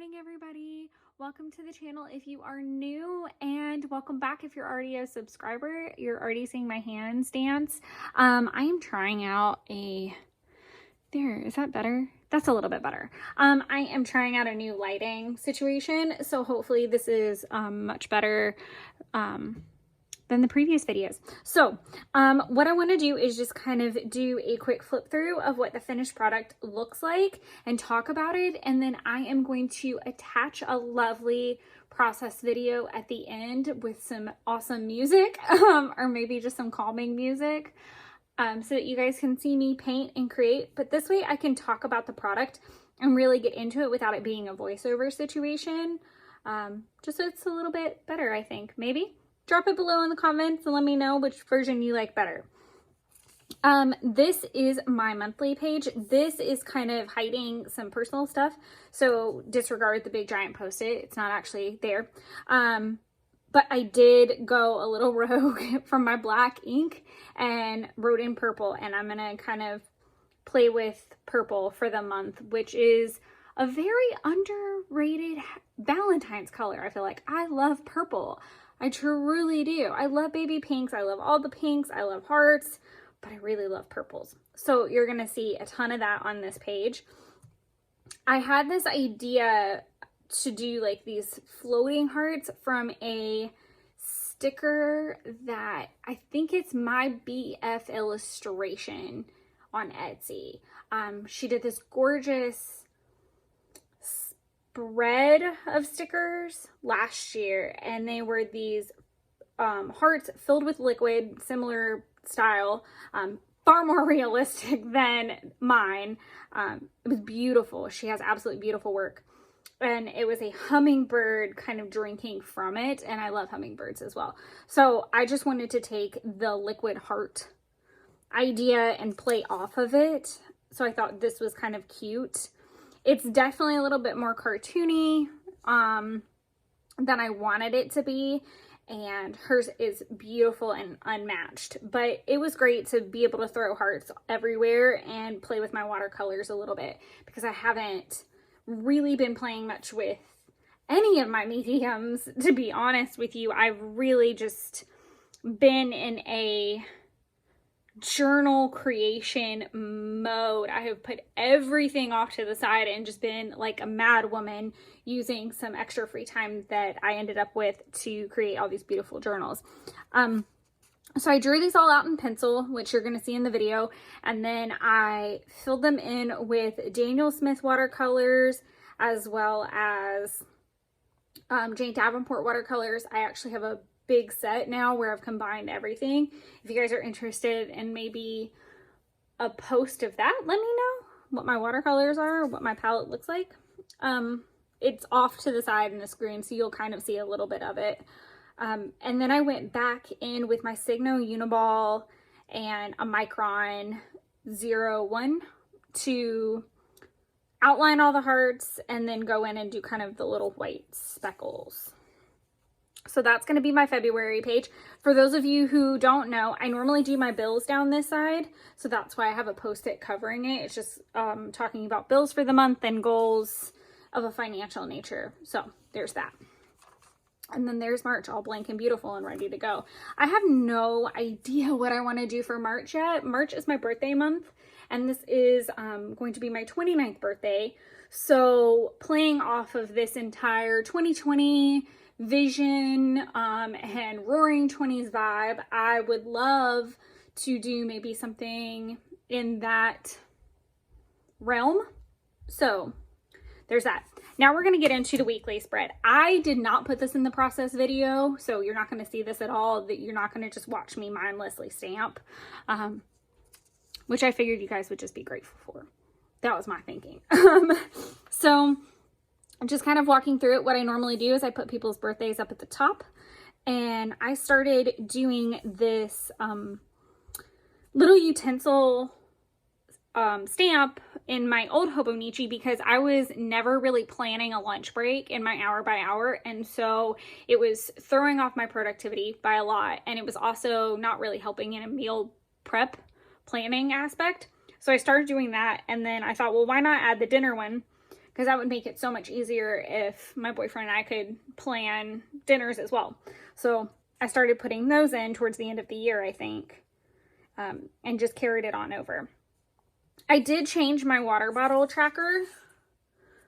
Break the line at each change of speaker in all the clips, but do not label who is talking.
morning, everybody. Welcome to the channel if you are new, and welcome back if you're already a subscriber. You're already seeing my hands dance. I am trying out is that better? That's a little bit better. I am trying out a new lighting situation, so hopefully this is much better than the previous videos. So what I want to do is just kind of do a quick flip through of what the finished product looks like and talk about it, and then I am going to attach a lovely process video at the end with some awesome music or maybe just some calming music so that you guys can see me paint and create. But this way I can talk about the product and really get into it without it being a voiceover situation, just so it's a little bit better, I think. Maybe drop it below in the comments and let me know which version you like better. This is my monthly page. This is kind of hiding some personal stuff, so disregard the big giant post-it. It's not actually there. But I did go a little rogue from my black ink and wrote in purple, and I'm gonna kind of play with purple for the month, which is a very underrated Valentine's color. I feel like I love purple. I truly do. I love baby pinks. I love all the pinks. I love hearts, but I really love purples. So you're going to see a ton of that on this page. I had this idea to do like these floating hearts from a sticker that I think it's my BF illustration on Etsy. She did this gorgeous spread of stickers last year, and they were these hearts filled with liquid, similar style, far more realistic than mine. It was beautiful. She has absolutely beautiful work, and it was a hummingbird kind of drinking from it, and I love hummingbirds as well. So I just wanted to take the liquid heart idea and play off of it, so I thought this was kind of cute. It's definitely a little bit more cartoony than I wanted it to be, and hers is beautiful and unmatched. But it was great to be able to throw hearts everywhere and play with my watercolors a little bit, because I haven't really been playing much with any of my mediums, to be honest with you. I've really just been in a journal creation mode. I have put everything off to the side and just been like a mad woman using some extra free time that I ended up with to create all these beautiful journals. So I drew these all out in pencil, which you're going to see in the video, and then I filled them in with Daniel Smith watercolors as well as Jane Davenport watercolors. I actually have a big set now where I've combined everything. If you guys are interested in maybe a post of that, let me know what my watercolors are, what my palette looks like. It's off to the side in the screen, so you'll kind of see a little bit of it. And then I went back in with my Signo Uniball and a Micron 01 to outline all the hearts and then go in and do kind of the little white speckles. So that's going to be my February page. For those of you who don't know, I normally do my bills down this side, so that's why I have a post-it covering it. It's just talking about bills for the month and goals of a financial nature. So there's that. And then there's March, all blank and beautiful and ready to go. I have no idea what I want to do for March yet. March is my birthday month, and this is going to be my 29th birthday. So playing off of this entire 2020 vision and roaring 20s vibe, I would love to do maybe something in that realm. So there's that. Now we're going to get into the weekly spread. I did not put this in the process video, so you're not going to see this at all. That you're not going to just watch me mindlessly stamp, which I figured you guys would just be grateful for. That was my thinking. So I'm just kind of walking through it. What I normally do is I put people's birthdays up at the top, and I started doing this little utensil stamp in my old Hobonichi because I was never really planning a lunch break in my hour by hour, and so it was throwing off my productivity by a lot, and it was also not really helping in a meal prep planning aspect. So I started doing that, and then I thought, well, why not add the dinner one? because that would make it so much easier if my boyfriend and I could plan dinners as well. So I started putting those in towards the end of the year, I think, and just carried it on over. I did change my water bottle tracker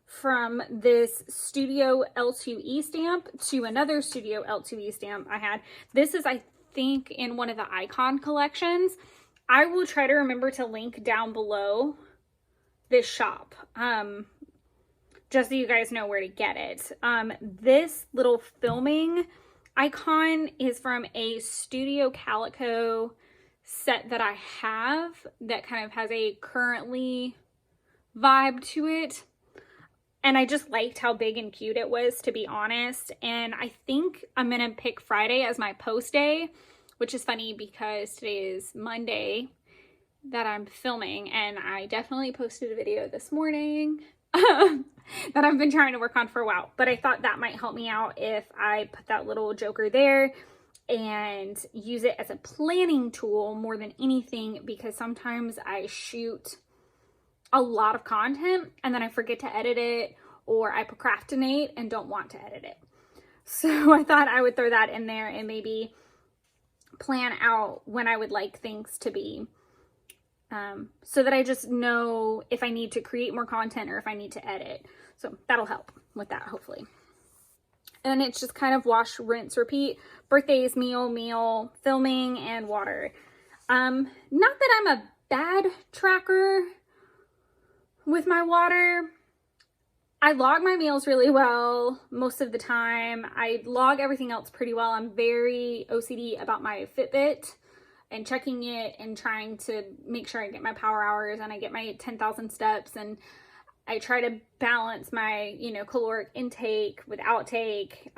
from this Studio L2E stamp to another Studio L2E stamp I had. This is, I think, in one of the Icon collections. I will try to remember to link down below this shop, just so you guys know where to get it. This little filming icon is from a Studio Calico set that I have that kind of has a currently vibe to it. And I just liked how big and cute it was, to be honest. And I think I'm going to pick Friday as my post day, which is funny because today is Monday that I'm filming. And I definitely posted a video this morning that I've been trying to work on for a while. But I thought that might help me out if I put that little joker there and use it as a planning tool more than anything, because sometimes I shoot a lot of content and then I forget to edit it, or I procrastinate and don't want to edit it. So I thought I would throw that in there and maybe plan out when I would like things to be, so that I just know if I need to create more content or if I need to edit. So that'll help with that, hopefully. And it's just kind of wash, rinse, repeat. Birthdays, meal, filming, and water. Not that I'm a bad tracker with my water. I log my meals really well most of the time. I log everything else pretty well. I'm very OCD about my Fitbit and checking it and trying to make sure I get my power hours and I get my 10,000 steps, and I try to balance my, caloric intake with outtake.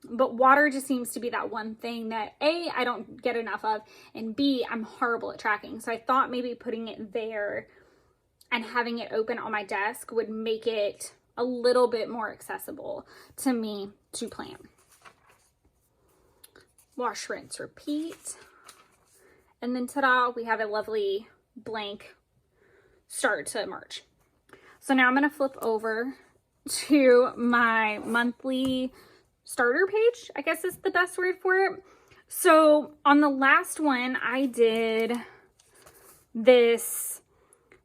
But water just seems to be that one thing that A, I don't get enough of, and B, I'm horrible at tracking. So I thought maybe putting it there and having it open on my desk would make it a little bit more accessible to me to plan. Wash, rinse, repeat. And then ta-da, we have a lovely blank start to March. So now I'm going to flip over to my monthly starter page, I guess is the best word for it. So on the last one, I did this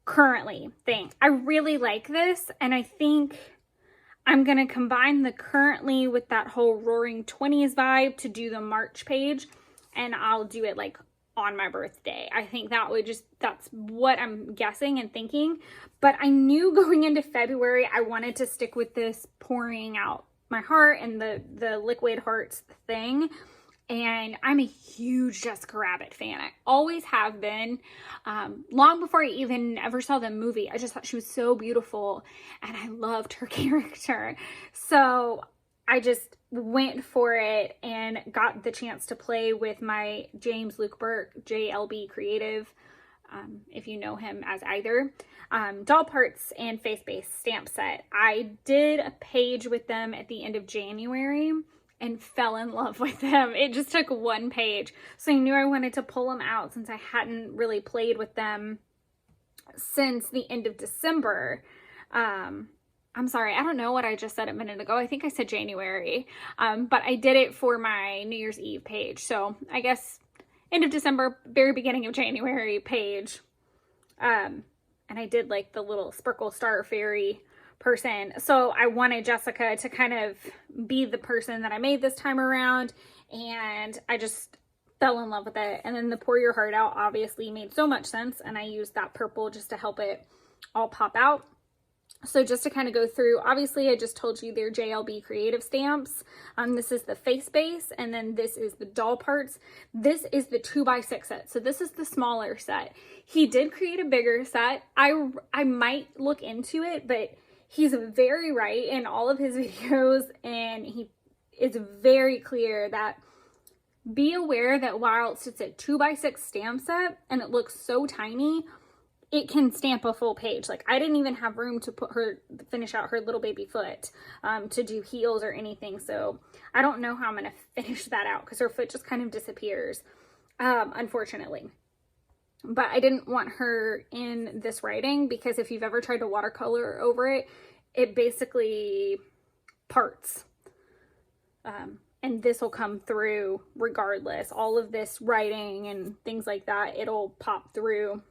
currently thing. I really like this, and I think I'm going to combine the currently with that whole Roaring 20s vibe to do the March page, and I'll do it like on my birthday. I think that would that's what I'm guessing and thinking. But I knew going into February I wanted to stick with this pouring out my heart and the liquid hearts thing. And I'm a huge Jessica Rabbit fan. I always have been. Long before I even ever saw the movie, I just thought she was so beautiful and I loved her character. So I just went for it and got the chance to play with my James Luke Burke JLB Creative, if you know him as either, doll parts and face-based stamp set. I did a page with them at the end of January and fell in love with them. It just took one page. So I knew I wanted to pull them out since I hadn't really played with them since the end of December. I'm sorry, I don't know what I just said a minute ago. I think I said January, but I did it for my New Year's Eve page. So I guess end of December, very beginning of January page. And I did like the little sparkle star fairy person. So I wanted Jessica to kind of be the person that I made this time around, and I just fell in love with it. And then the Pour Your Heart Out obviously made so much sense, and I used that purple just to help it all pop out. So just to kind of go through, obviously I just told you they're JLB Creative stamps. This is the face base, and then this is the doll parts. This is the 2x6 set. So this is the smaller set. He did create a bigger set. I might look into it, but he's very right in all of his videos, and he is very clear that be aware that while it's a 2x6 stamp set and it looks so tiny, it can stamp a full page. Like I didn't even have room to finish out her little baby foot, to do heels or anything. So I don't know how I'm going to finish that out because her foot just kind of disappears, unfortunately. But I didn't want her in this writing because if you've ever tried to watercolor over it, it basically parts. And this will come through regardless. All of this writing and things like that, it'll pop through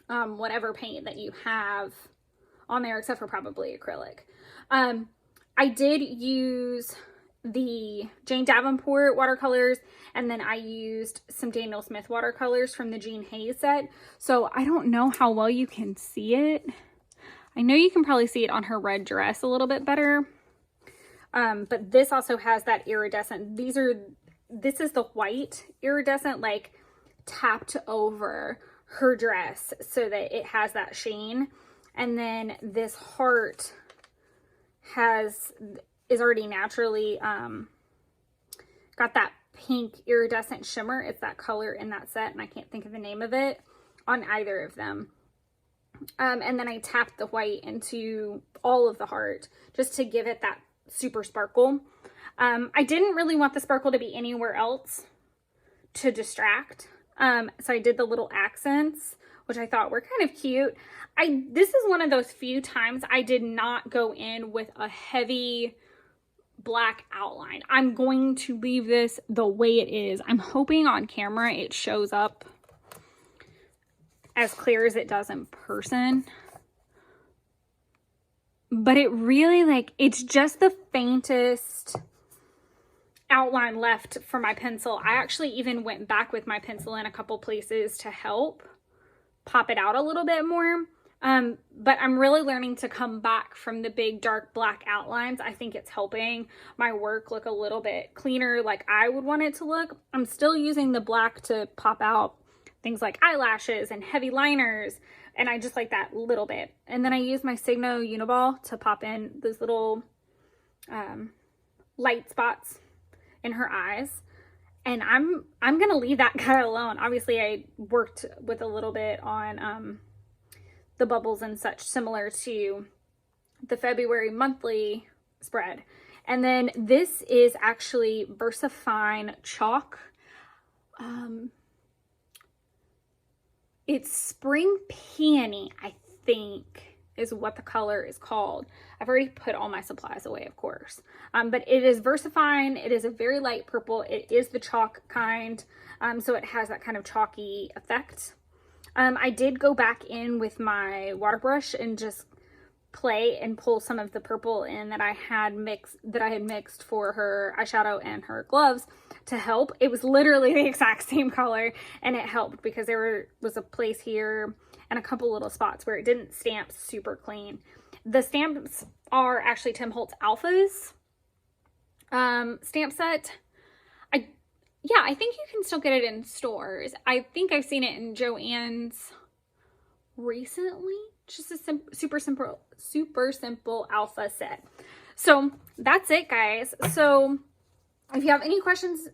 whatever paint that you have on there, except for probably acrylic. I did use the Jane Davenport watercolors, and then I used some Daniel Smith watercolors from the Jean Hayes set. So I don't know how well you can see it. I know you can probably see it on her red dress a little bit better. But this also has that iridescent. This is the white iridescent, like tapped over her dress so that it has that sheen. And then this heart is already naturally got that pink iridescent shimmer. It's that color in that set, and I can't think of the name of it on either of them. And then I tapped the white into all of the heart just to give it that super sparkle. I didn't really want the sparkle to be anywhere else to distract. So I did the little accents, which I thought were kind of cute. This is one of those few times I did not go in with a heavy black outline. I'm going to leave this the way it is. I'm hoping on camera it shows up as clear as it does in person. But it really, like, it's just the faintest outline left for my pencil. I actually even went back with my pencil in a couple places to help pop it out a little bit more. But I'm really learning to come back from the big dark black outlines. I think it's helping my work look a little bit cleaner, like I would want it to look. I'm still using the black to pop out things like eyelashes and heavy liners, and I just like that little bit. And then I use my Signo Uniball to pop in those little light spots in her eyes. And I'm gonna leave that guy alone. Obviously I worked with a little bit on the bubbles and such, similar to the February monthly spread. And then this is actually VersaFine chalk. It's Spring Peony, I think, is what the color is called. I've already put all my supplies away, of course. But it is VersaFine. It is a very light purple. It is the chalk kind, so it has that kind of chalky effect. I did go back in with my water brush and just play and pull some of the purple in that I had mixed for her eyeshadow and her gloves to help. It was literally the exact same color, and it helped because there was a place here and a couple little spots where it didn't stamp super clean. The stamps are actually Tim Holtz Alphas stamp set. Yeah, I think you can still get it in stores. I think I've seen it in Joann's recently. Just a super simple alpha set. So that's it, guys. So if you have any questions,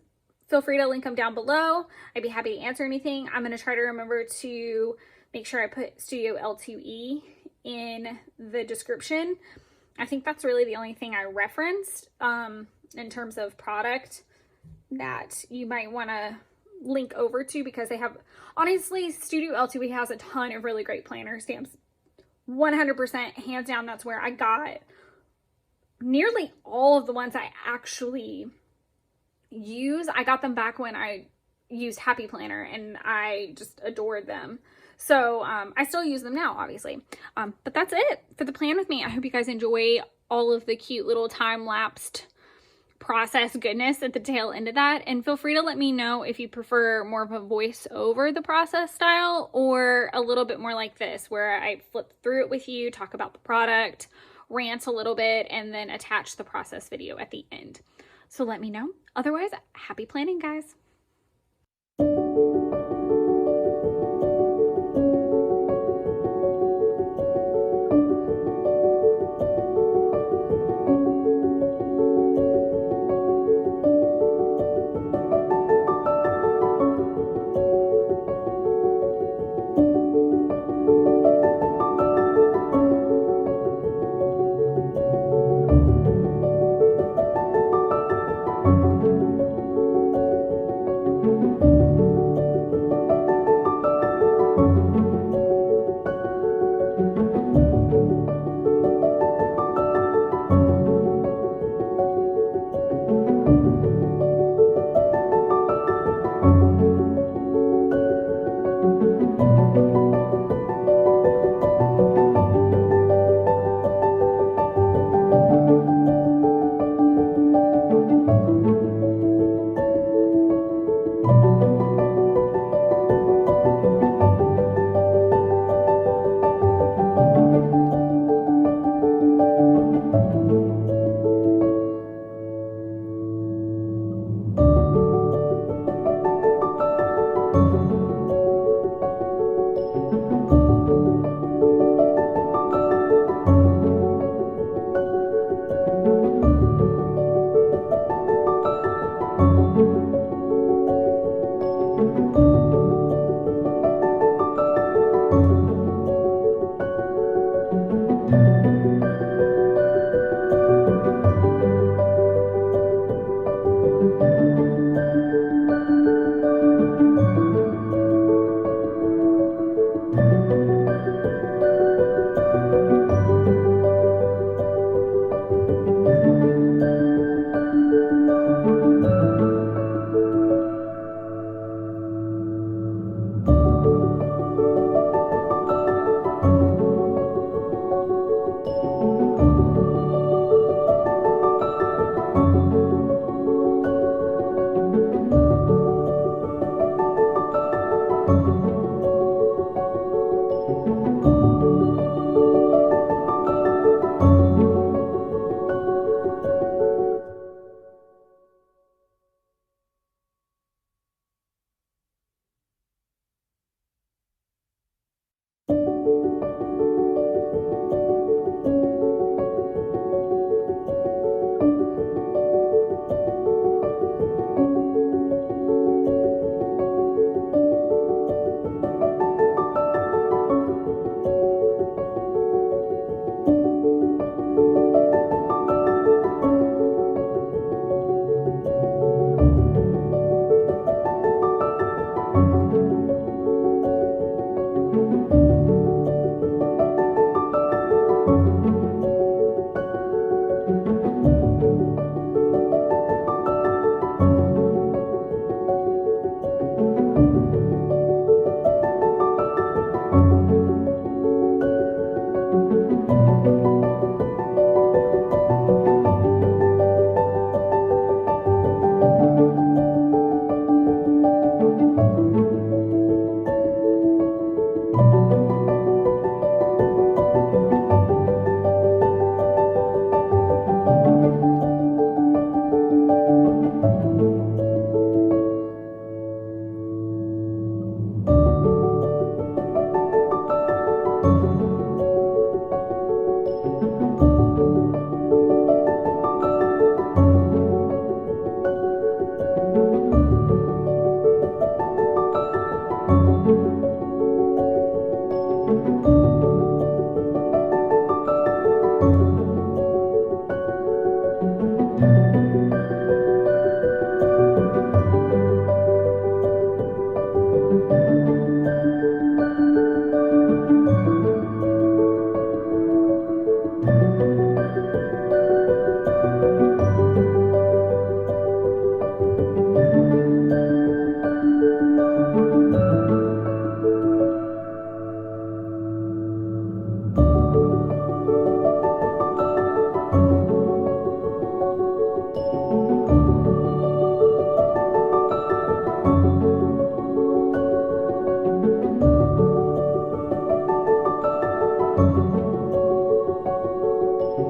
feel free to link them down below. I'd be happy to answer anything. I'm going to try to remember to make sure I put Studio L2E in the description. I think that's really the only thing I referenced in terms of product that you might want to link over to, because they have, honestly, Studio L2E has a ton of really great planner stamps. 100% hands down, that's where I got nearly all of the ones I actually use. I got them back when I used Happy Planner, and I just adored them. So I still use them now, obviously. But that's it for the plan with me. I hope you guys enjoy all of the cute little time-lapsed process goodness at the tail end of that, and feel free to let me know if you prefer more of a voice over the process style or a little bit more like this, where I flip through it with you, talk about the product, rant a little bit, and then attach the process video at the end. So let me know. Otherwise, happy planning, guys.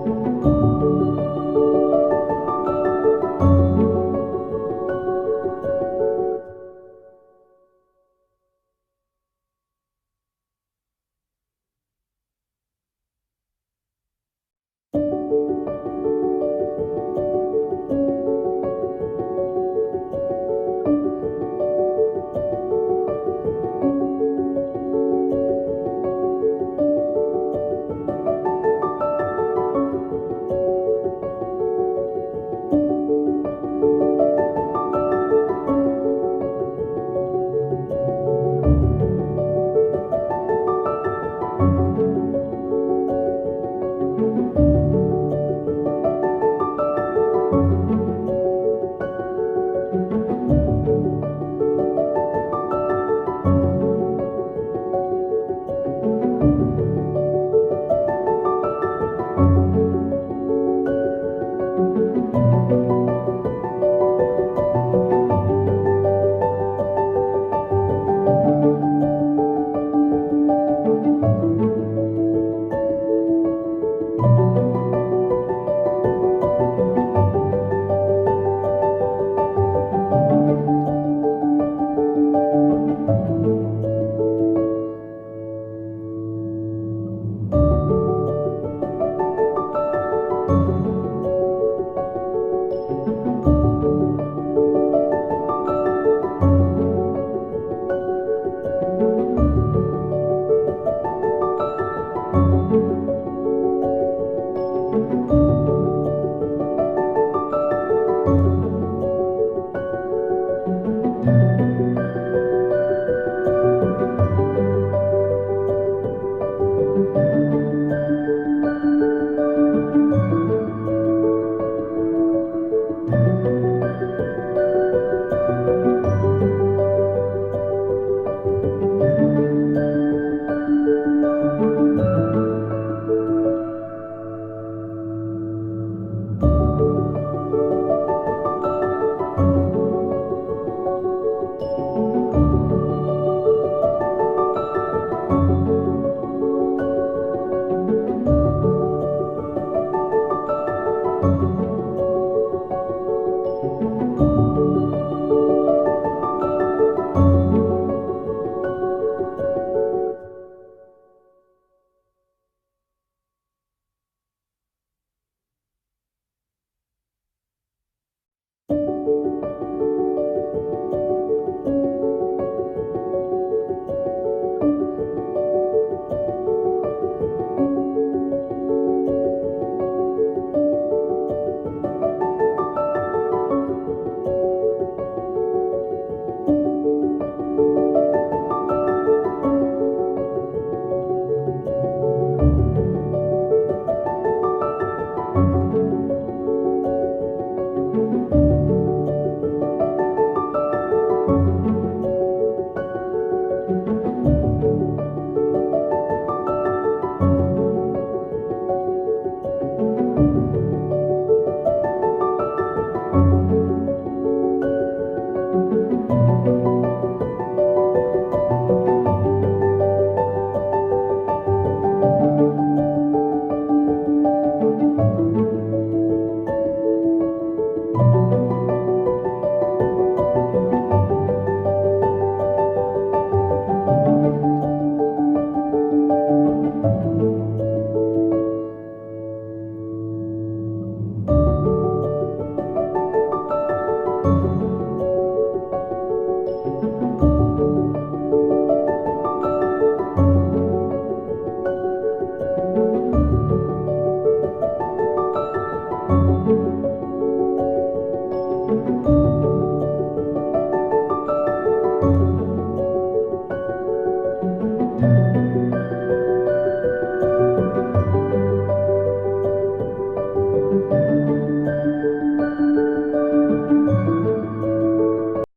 you.